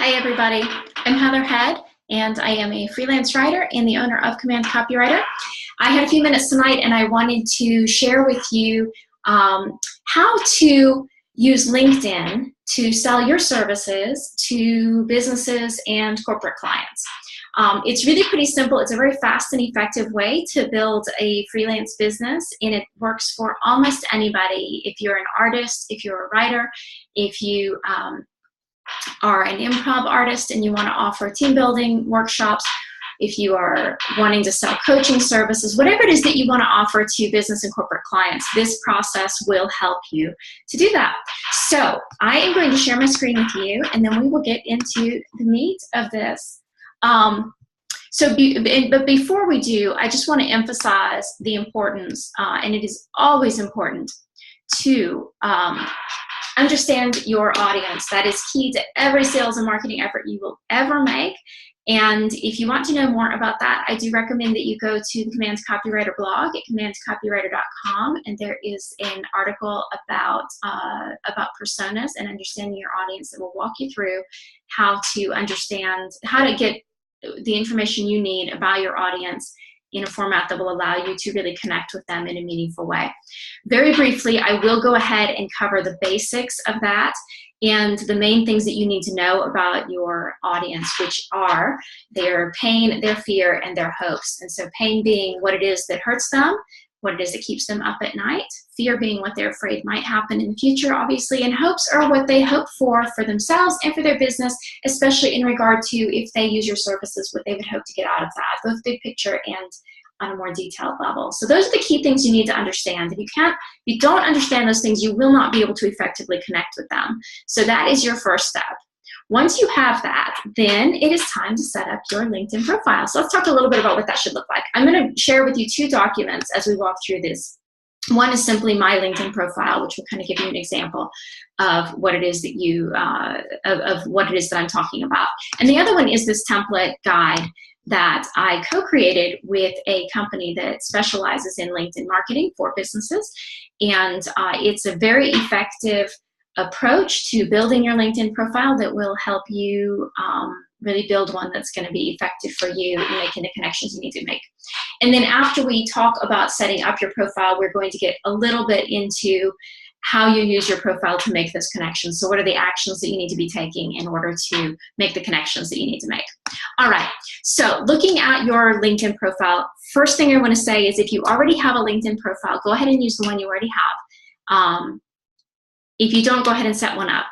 Hi everybody, I'm Heather Head and I am a freelance writer and the owner of Command Copywriter. I had a few minutes tonight and I wanted to share with you how to use LinkedIn to sell your services to businesses and corporate clients. It's really pretty simple. It's a very fast and effective way to build a freelance business, and it works for almost anybody. If you're an artist, if you're a writer, if you are an improv artist and you want to offer team building workshops, if you are wanting to sell coaching services, whatever it is that you want to offer to business and corporate clients, this process will help you to do that. So I am going to share my screen with you, and then we will get into the meat of this. But before we do, I just want to emphasize the importance, and it is always important to understand your audience. That is key to every sales and marketing effort you will ever make. And if you want to know more about that, I do recommend that you go to the Command Copywriter blog at commandcopywriter.com, and there is an article about personas and understanding your audience that will walk you through how to understand, how to get the information you need about your audience in a format that will allow you to really connect with them in a meaningful way. Very briefly, I will go ahead and cover the basics of that and the main things that you need to know about your audience, which are their pain, their fear, and their hopes. And so pain being what it is that hurts them, what it is that keeps them up at night, fear being what they're afraid might happen in the future, obviously, and hopes are what they hope for themselves and for their business, especially in regard to if they use your services, what they would hope to get out of that, both big picture and on a more detailed level. So those are the key things you need to understand. If you don't understand those things, you will not be able to effectively connect with them. So that is your first step. Once you have that, then it is time to set up your LinkedIn profile. So let's talk a little bit about what that should look like. I'm going to share with you two documents as we walk through this. One is simply my LinkedIn profile, which will kind of give you an example of what it is that what it is that I'm talking about. And the other one is this template guide that I co-created with a company that specializes in LinkedIn marketing for businesses. And it's a very effective approach to building your LinkedIn profile that will help you really build one that's going to be effective for you in making the connections you need to make. And then after we talk about setting up your profile, we're going to get a little bit into how you use your profile to make those connections. So what are the actions that you need to be taking in order to make the connections that you need to make? All right, so looking at your LinkedIn profile, first thing I want to say is if you already have a LinkedIn profile, go ahead and use the one you already have. If you don't, go ahead and set one up.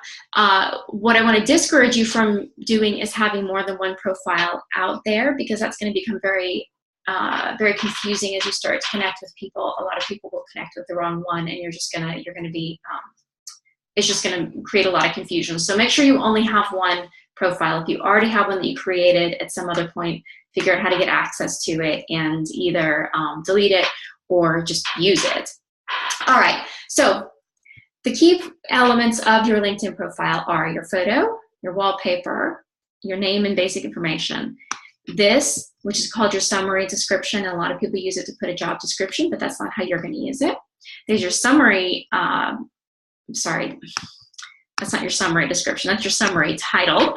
What I want to discourage you from doing is having more than one profile out there, because that's going to become very confusing as you start to connect with people. A lot of people will connect with the wrong one, and it's just going to create a lot of confusion. So make sure you only have one profile. If you already have one that you created at some other point, figure out how to get access to it and either delete it or just use it. All right, so the key elements of your LinkedIn profile are your photo, your wallpaper, your name and basic information. This, which is called your summary description, and a lot of people use it to put a job description, but that's not how you're going to use it. There's your summary, sorry, that's not your summary description, that's your summary title.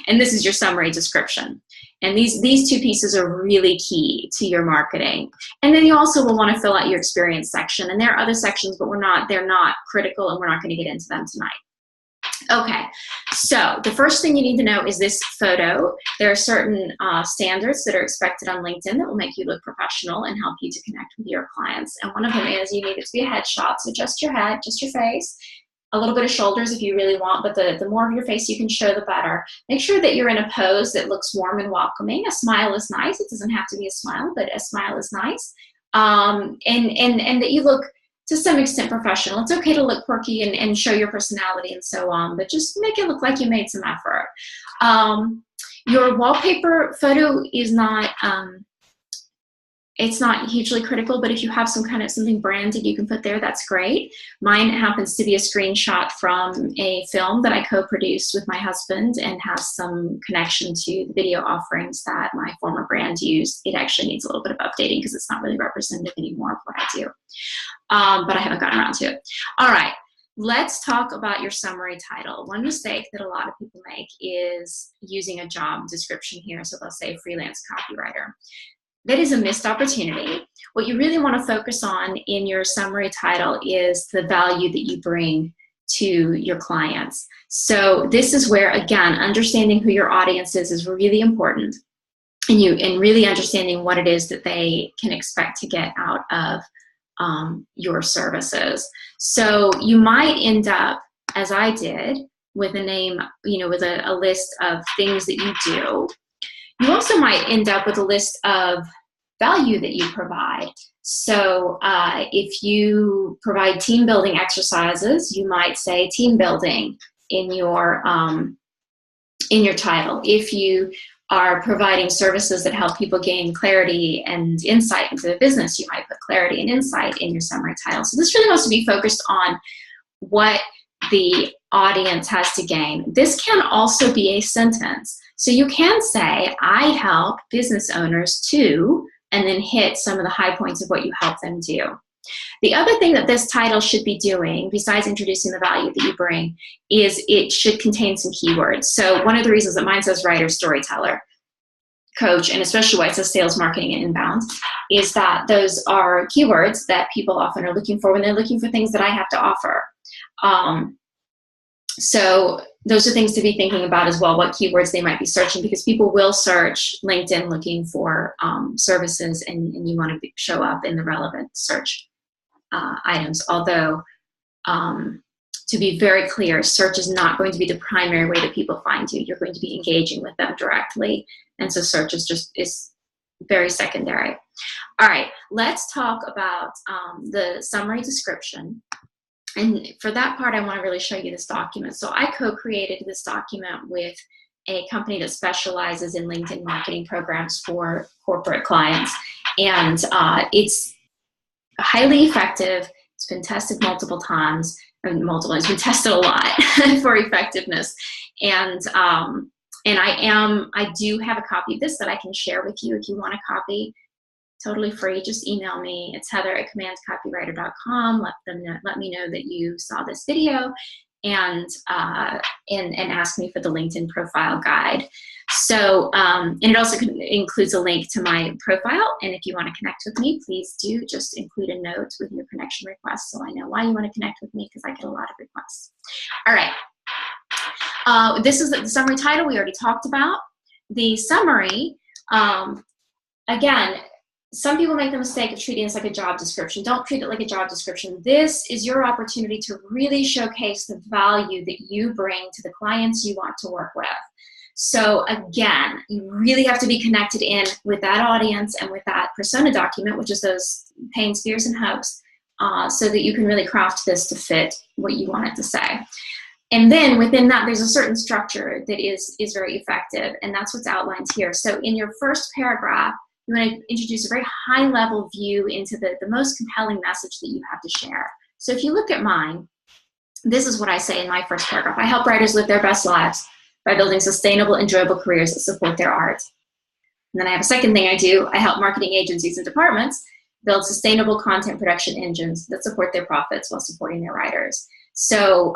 And this is your summary description. And these two pieces are really key to your marketing. And then you also will want to fill out your experience section. And there are other sections, but they're not critical, and we're not going to get into them tonight. Okay, so the first thing you need to know is this photo. There are certain standards that are expected on LinkedIn that will make you look professional and help you to connect with your clients. And one of them is you need it to be a headshot, so just your head, just your face, a little bit of shoulders if you really want, but the more of your face you can show, the better. Make sure that you're in a pose that looks warm and welcoming. A smile is nice. It doesn't have to be a smile, but a smile is nice. And that you look to some extent professional. It's okay to look quirky and show your personality and so on, but just make it look like you made some effort. Your wallpaper photo is not, it's not hugely critical, but if you have something branded you can put there, that's great. Mine happens to be a screenshot from a film that I co-produced with my husband and has some connection to the video offerings that my former brand used. It actually needs a little bit of updating because it's not really representative anymore of what I do. But I haven't gotten around to it. All right. let's talk about your summary title. One mistake that a lot of people make is using a job description here. So they'll say freelance copywriter. That is a missed opportunity. What you really want to focus on in your summary title is the value that you bring to your clients. So this is where, again, understanding who your audience is really important, and really understanding what it is that they can expect to get out of your services. So you might end up, as I did, with a name, with a list of things that you do. You also might end up with a list of value that you provide. So if you provide team building exercises, you might say team building in your title. If you are providing services that help people gain clarity and insight into the business, you might put clarity and insight in your summary title. So this really has to be focused on what the audience has to gain. This can also be a sentence. So you can say, I help business owners to, and then hit some of the high points of what you help them do. The other thing that this title should be doing, besides introducing the value that you bring, is it should contain some keywords. So one of the reasons that mine says writer, storyteller, coach, and especially why it says sales, marketing, and inbound, is that those are keywords that people often are looking for when they're looking for things that I have to offer. So those are things to be thinking about as well, what keywords they might be searching, because people will search LinkedIn looking for services, and you want to show up in the relevant search items. Although, to be very clear, search is not going to be the primary way that people find you. You're going to be engaging with them directly, and so search is very secondary. All right, let's talk about the summary description. And for that part, I want to really show you this document. So I co-created this document with a company that specializes in LinkedIn marketing programs for corporate clients. And it's highly effective. It's been tested multiple times. It's been tested a lot for effectiveness. And I do have a copy of this that I can share with you if you want a copy. Totally free. Just email me. It's heather@commandcopywriter.com. Let me know that you saw this video, and ask me for the LinkedIn profile guide. So, and it also includes a link to my profile. And if you want to connect with me, please do just include a note with your connection request, so I know why you want to connect with me, because I get a lot of requests. All right. This is the summary title we already talked about. The summary, again, some people make the mistake of treating this like a job description. Don't treat it like a job description. This is your opportunity to really showcase the value that you bring to the clients you want to work with. So again, you really have to be connected in with that audience and with that persona document, which is those pains, fears, and hopes, so that you can really craft this to fit what you want it to say. And then within that, there's a certain structure that is very effective, and that's what's outlined here. So in your first paragraph, you want to introduce a very high-level view into the most compelling message that you have to share. So if you look at mine, this is what I say in my first paragraph. I help writers live their best lives by building sustainable, enjoyable careers that support their art. And then I have a second thing I do. I help marketing agencies and departments build sustainable content production engines that support their profits while supporting their writers. So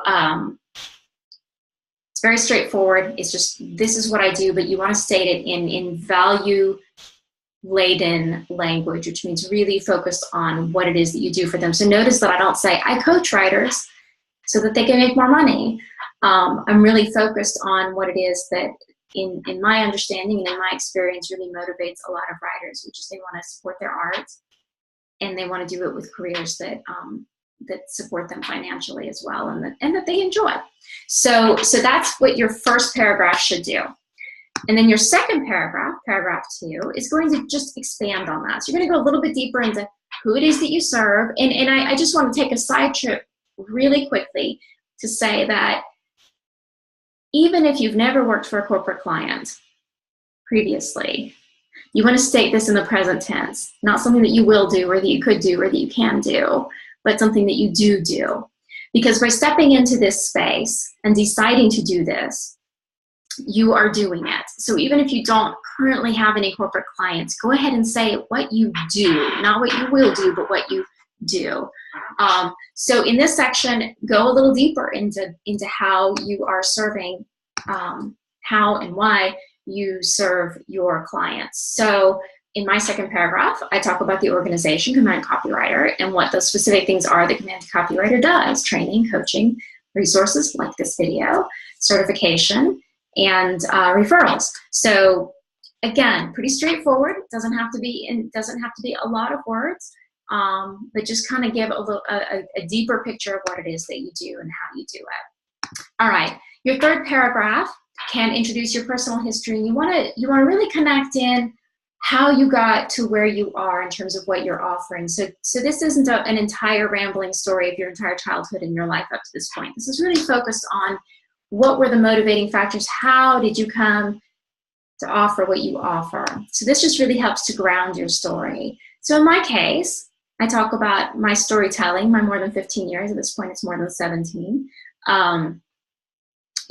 it's very straightforward. It's just, this is what I do, but you want to state it in value laden language, which means really focused on what it is that you do for them. So notice that I don't say I coach writers so that they can make more money. I'm really focused on what it is that in my understanding and in my experience really motivates a lot of writers, which is they want to support their art, and they want to do it with careers that support them financially as well, and that they enjoy. So that's what your first paragraph should do. And then your second paragraph, paragraph 2, is going to just expand on that. So you're going to go a little bit deeper into who it is that you serve. And I just want to take a side trip really quickly to say that even if you've never worked for a corporate client previously, you want to state this in the present tense, not something that you will do or that you could do or that you can do, but something that you do. Because by stepping into this space and deciding to do this, you are doing it. So even if you don't currently have any corporate clients, go ahead and say what you do, not what you will do, but what you do. So in this section, go a little deeper into how you are serving, how and why you serve your clients. So in my second paragraph, I talk about the organization, Command Copywriter, and what those specific things are that Command Copywriter does: training, coaching, resources like this video, certification, and referrals. So again, pretty straightforward. Doesn't have to be a lot of words, but just kind of give a deeper picture of what it is that you do and how you do it. All right, your third paragraph can introduce your personal history, and you want to really connect in how you got to where you are in terms of what you're offering. So this isn't an entire rambling story of your entire childhood and your life up to this point. This is really focused on what were the motivating factors. How did you come to offer what you offer? So this just really helps to ground your story. So in my case, I talk about my storytelling, my more than 15 years. At this point, it's more than 17.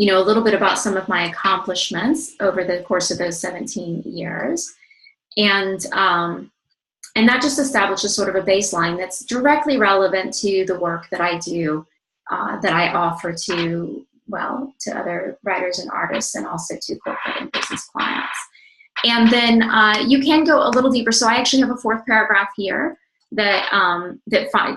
You know, a little bit about some of my accomplishments over the course of those 17 years. And that just establishes sort of a baseline that's directly relevant to the work that I do, that I offer to other writers and artists, and also to corporate and business clients. And then you can go a little deeper. So I actually have a fourth paragraph here that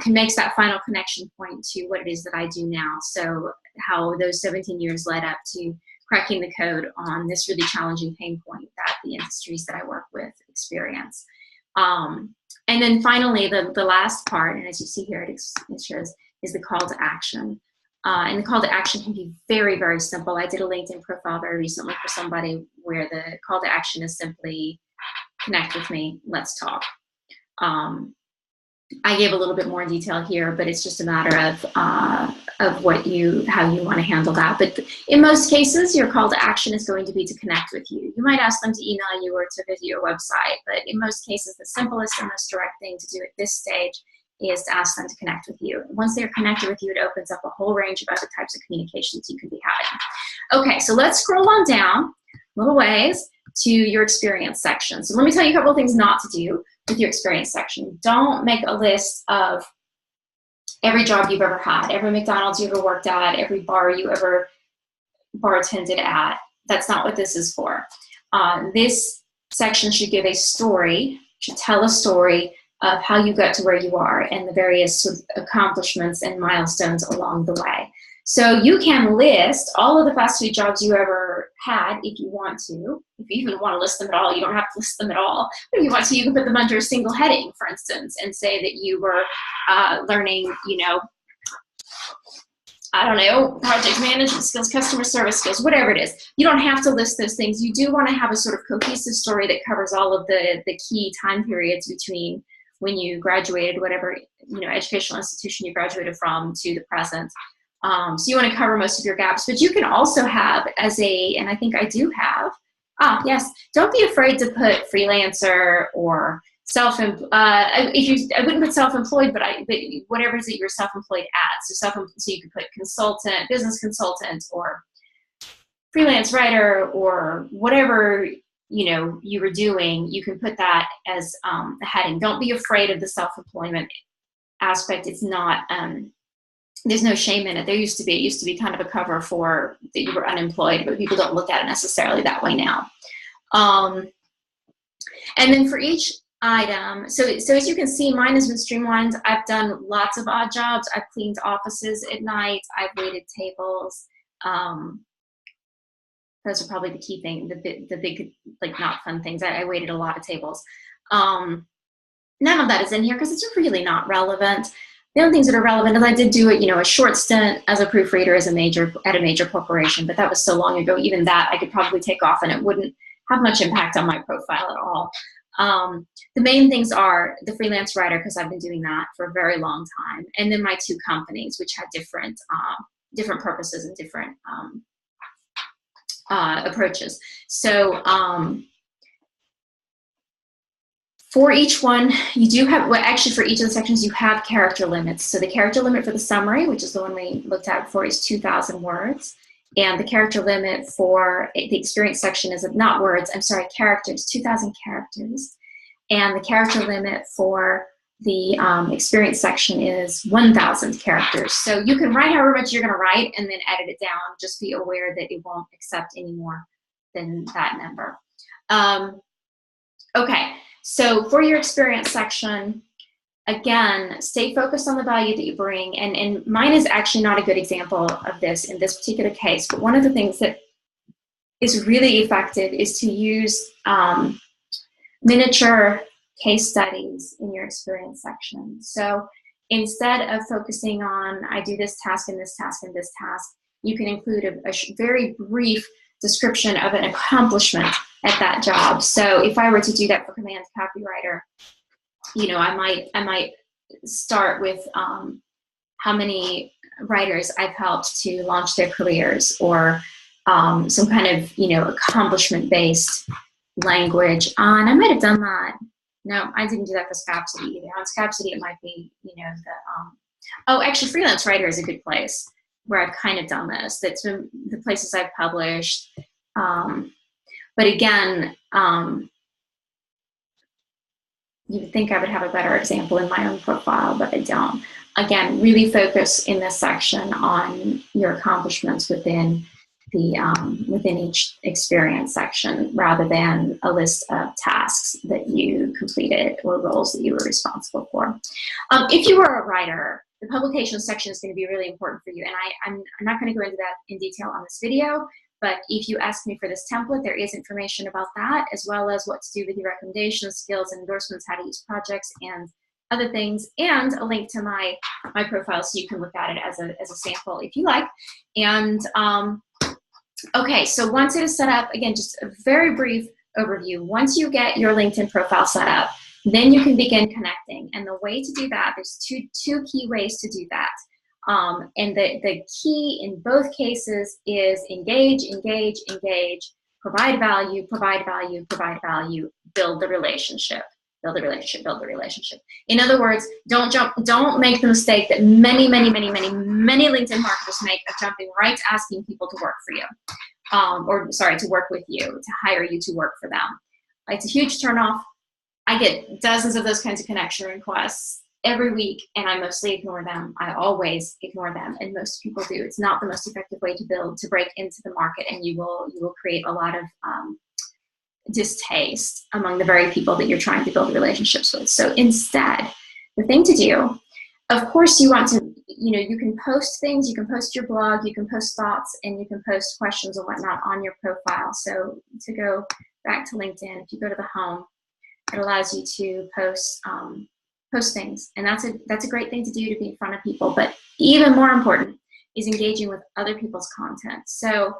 makes that final connection point to what it is that I do now. So how those 17 years led up to cracking the code on this really challenging pain point that the industries that I work with experience. And then finally, the last part, and as you see here, it shows, is the call to action. And the call to action can be very, very simple. I did a LinkedIn profile very recently for somebody where the call to action is simply, connect with me, let's talk. I gave a little bit more detail here, but it's just a matter of how you want to handle that. But in most cases, your call to action is going to be to connect with you. You might ask them to email you or to visit your website, but in most cases, the simplest and most direct thing to do at this stage is to ask them to connect with you. Once they're connected with you, it opens up a whole range of other types of communications you can be having. Okay, so let's scroll on down a little ways to your experience section. So let me tell you a couple of things not to do with your experience section. Don't make a list of every job you've ever had, every McDonald's you ever worked at, every bar you ever bartended at. That's not what this is for. This section should give a story, should tell a story of how you got to where you are and the various sort of accomplishments and milestones along the way. So you can list all of the fast food jobs you ever had if you want to. If you even want to list them at all, you don't have to list them at all. But if you want to, you can put them under a single heading, for instance, and say that you were learning, I don't know, project management skills, customer service skills, whatever it is. You don't have to list those things. You do want to have a sort of cohesive story that covers all of the key time periods between when you graduated, whatever educational institution you graduated from, to the present. So you want to cover most of your gaps, but you can also have and I think I do have, yes, don't be afraid to put freelancer or I wouldn't put self-employed, but whatever it is that you're self-employed at. So you could put consultant, business consultant, or freelance writer, or whatever you were doing. You can put that as the heading. Don't be afraid of the self-employment aspect. It's not. There's no shame in it. It used to be kind of a cover for that you were unemployed, but people don't look at it necessarily that way now. And then for each item, so as you can see, mine has been streamlined. I've done lots of odd jobs. I've cleaned offices at night. I've waited tables. Those are probably the key thing, the big, like, not fun things. I waited a lot of tables. None of that is in here because it's really not relevant. The only things that are relevant is I did do a short stint as a proofreader at a major corporation, but that was so long ago. Even that I could probably take off and it wouldn't have much impact on my profile at all. The main things are the freelance writer, because I've been doing that for a very long time, and then my two companies, which had different purposes and different approaches. So for each one, you do have, actually for each of the sections, you have character limits. So the character limit for the summary, which is the one we looked at before, is 2,000 words. And the character limit for the experience section is not words, I'm sorry, characters, 2,000 characters. And the character limit for experience section is 1,000 characters. So you can write however much you're going to write and then edit it down. Just be aware that it won't accept any more than that number. Okay, so for your experience section, again, stay focused on the value that you bring. And mine is actually not a good example of this in this particular case, but one of the things that is really effective is to use miniature case studies in your experience section. So instead of focusing on, I do this task and this task and this task, you can include a very brief description of an accomplishment at that job. So if I were to do that for Command Copywriter, you know, I might start with how many writers I've helped to launch their careers, or some kind of, you know, accomplishment-based language. And I might have done that. No, I didn't do that for Scapsity either. On Scapsity, it might be, you know, oh, actually, Freelance Writer is a good place where I've kind of done this. That's been the places I've published. But again, you would think I would have a better example in my own profile, but I don't. Again, really focus in this section on your accomplishments within within each experience section, rather than a list of tasks that you completed or roles that you were responsible for. If you are a writer, the publication section is going to be really important for you. And I'm not going to go into that in detail on this video, but if you ask me for this template, there is information about that, as well as what to do with your recommendations, skills, and endorsements, how to use projects, and other things, and a link to my profile so you can look at it as a sample if you like. And okay, so once it is set up, again, just a very brief overview. Once you get your LinkedIn profile set up, then you can begin connecting. And the way to do that, there's two key ways to do that. And the key in both cases is engage, engage, engage, provide value, provide value, provide value, build the relationship. Build the relationship, build the relationship. In other words, don't make the mistake that many LinkedIn marketers make of jumping right to asking people to work for you. To work with you, to hire you to work for them. It's a huge turnoff. I get dozens of those kinds of connection requests every week, and I mostly ignore them. I always ignore them, and most people do. It's not the most effective way to break into the market, and you will create a lot of distaste among the very people that you're trying to build relationships with. So instead, the thing to do, of course, you want to, you know, you can post things, you can post your blog, you can post thoughts, and you can post questions and whatnot on your profile. So to go back to LinkedIn, if you go to the home, it allows you to post things, and that's a great thing to do, to be in front of people. But even more important is engaging with other people's content. So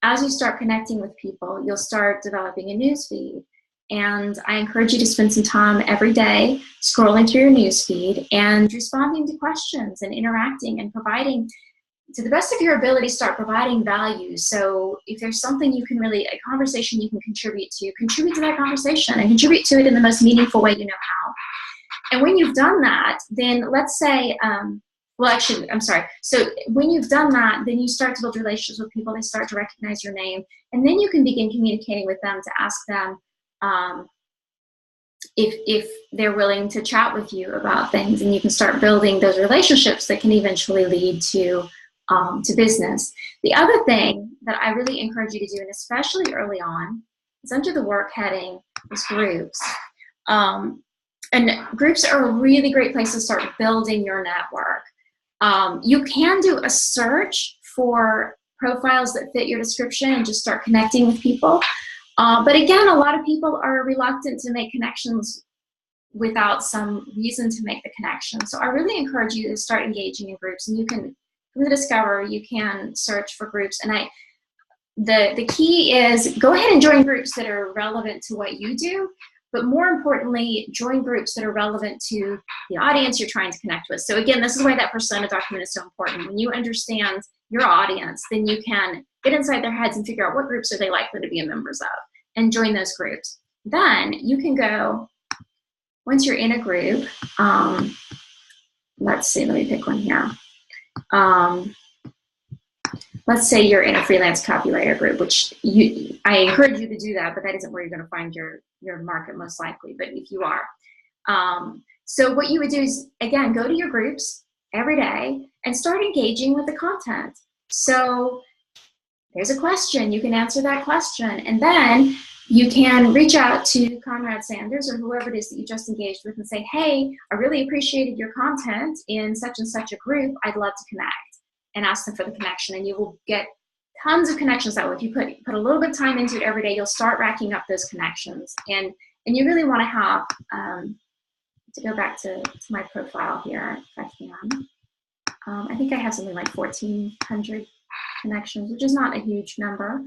as you start connecting with people, you'll start developing a newsfeed. And I encourage you to spend some time every day scrolling through your newsfeed and responding to questions and interacting and providing, to the best of your ability, start providing value. So if there's something you can really, a conversation you can contribute to that conversation and contribute to it in the most meaningful way you know how. And when you've done that, then let's say, well, actually, I'm sorry. So when you've done that, then you start to build relationships with people. They start to recognize your name. And then you can begin communicating with them to ask them if they're willing to chat with you about things. And you can start building those relationships that can eventually lead to business. The other thing that I really encourage you to do, and especially early on, is under the work heading, is groups. And groups are a really great place to start building your network. You can do a search for profiles that fit your description and just start connecting with people. But again, a lot of people are reluctant to make connections without some reason to make the connection. So I really encourage you to start engaging in groups. And you can, from the Discover, you can search for groups. And the key is go ahead and join groups that are relevant to what you do. But more importantly, join groups that are relevant to the audience you're trying to connect with. So again, this is why that persona document is so important. When you understand your audience, then you can get inside their heads and figure out what groups are they likely to be members of and join those groups. Then you can go, once you're in a group, let's see, let me pick one here. Let's say you're in a freelance copywriter group, which I encourage you to do that, but that isn't where you're going to find your market most likely. But if you are, So what you would do is, again, go to your groups every day and start engaging with the content. So there's a question, you can answer that question, and then you can reach out to Conrad Sanders or whoever it is that you just engaged with and say, hey, I really appreciated your content in such and such a group. I'd love to connect, and ask them for the connection, and you will get tons of connections that way. If you put a little bit of time into it every day, you'll start racking up those connections. And you really want to have, to go back to my profile here, if I can. I think I have something like 1,400 connections, which is not a huge number,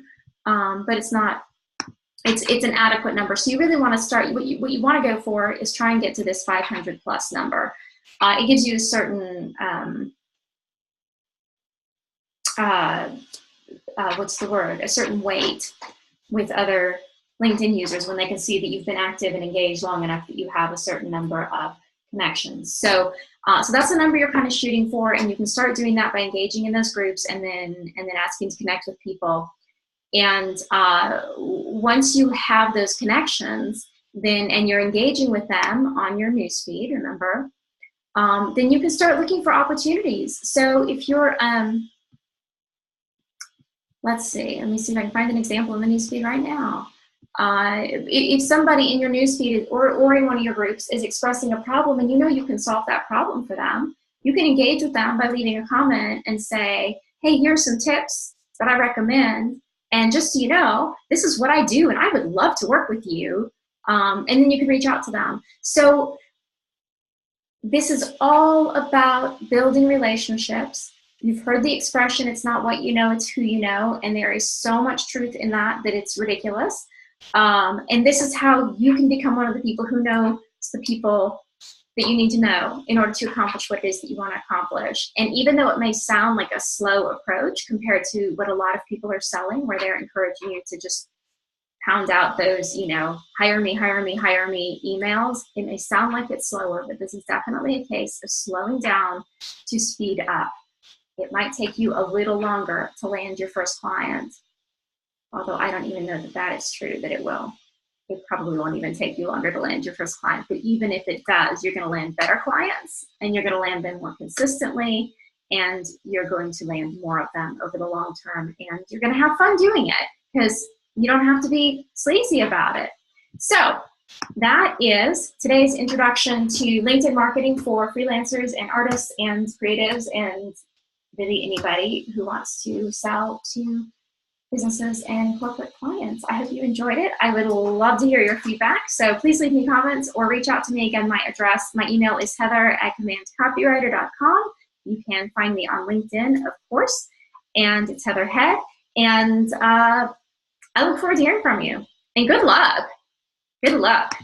but it's an adequate number. So you really want to start, what you want to go for is try and get to this 500 plus number. It gives you a certain, what's the word, a certain weight with other LinkedIn users when they can see that you've been active and engaged long enough that you have a certain number of connections. So that's the number you're kind of shooting for, and you can start doing that by engaging in those groups and then asking to connect with people. And once you have those connections, and you're engaging with them on your newsfeed, remember, then you can start looking for opportunities. So if you're, let's see, let me see if I can find an example in the newsfeed right now. If somebody in your newsfeed or in one of your groups is expressing a problem and you know you can solve that problem for them, you can engage with them by leaving a comment and say, hey, here's some tips that I recommend. And just so you know, this is what I do and I would love to work with you. And then you can reach out to them. So this is all about building relationships. You've heard the expression, it's not what you know, it's who you know. And there is so much truth in that it's ridiculous. And this is how you can become one of the people who knows the people that you need to know in order to accomplish what it is that you want to accomplish. And even though it may sound like a slow approach compared to what a lot of people are selling, where they're encouraging you to just pound out those, hire me, hire me, hire me emails, it may sound like it's slower, but this is definitely a case of slowing down to speed up. It might take you a little longer to land your first client, although I don't even know that is true, that it will. It probably won't even take you longer to land your first client, but even if it does, you're going to land better clients, and you're going to land them more consistently, and you're going to land more of them over the long term, and you're going to have fun doing it because you don't have to be sleazy about it. So that is today's introduction to LinkedIn marketing for freelancers and artists and creatives and really anybody who wants to sell to businesses and corporate clients. I hope you enjoyed it. I would love to hear your feedback. So please leave me comments or reach out to me. Again, my email is heather@commandcopywriter.com. You can find me on LinkedIn, of course, and it's Heather Head. And I look forward to hearing from you. And good luck. Good luck.